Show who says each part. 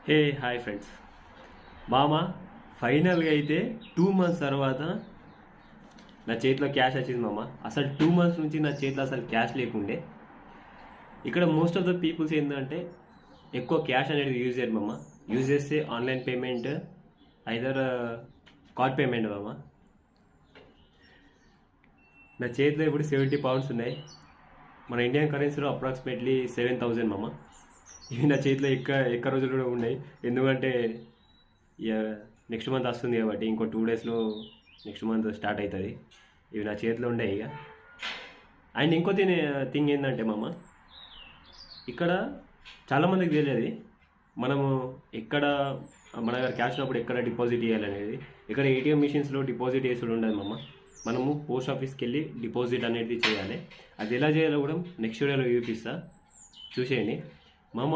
Speaker 1: Hey hi friends. మామ ఫైనల్గా అయితే 2 months తర్వాత నా చేతిలో క్యాష్ వచ్చింది మామ. అసలు 2 months నుంచి నా చేతిలో అసలు క్యాష్ లేకుండే. ఇక్కడ మోస్ట్ ఆఫ్ ద పీపుల్స్ ఏంటంటే ఎక్కువ క్యాష్ అనేది యూజ్ చేయరు మామ. యూజ్ చేస్తే online payment either card payment మామ. నా చేతిలో ఇప్పుడు 70 pounds ఉన్నాయి. మన ఇండియన్ కరెన్సీలో అప్రాక్సిమేట్లీ 7,000 మామ. ఇవి నా చేతిలో ఎక్క రోజులు కూడా ఉన్నాయి. ఎందుకంటే నెక్స్ట్ మంత్ వస్తుంది కాబట్టి ఇంకో 2 daysలో నెక్స్ట్ మంత్ స్టార్ట్ అవుతుంది. ఇవి నా చేతిలో ఉండే ఇక. అండ్ ఇంకో థింగ్ ఏంటంటే మామ, ఇక్కడ చాలామందికి తెలియదు మనము ఎక్కడ మన దగ్గర క్యాష్ ఉన్నప్పుడు ఎక్కడ డిపాజిట్ చేయాలనేది. ఇక్కడ ఏటీఎం మిషన్స్లో డిపాజిట్ చేసుడు ఉండదు మామ. మనము పోస్ట్ ఆఫీస్కి వెళ్ళి డిపాజిట్ అనేది చేయాలి. అది ఎలా చేయాలో కూడా నెక్స్ట్ వీడియోలో చూపిస్తా, చూసేయండి మామ.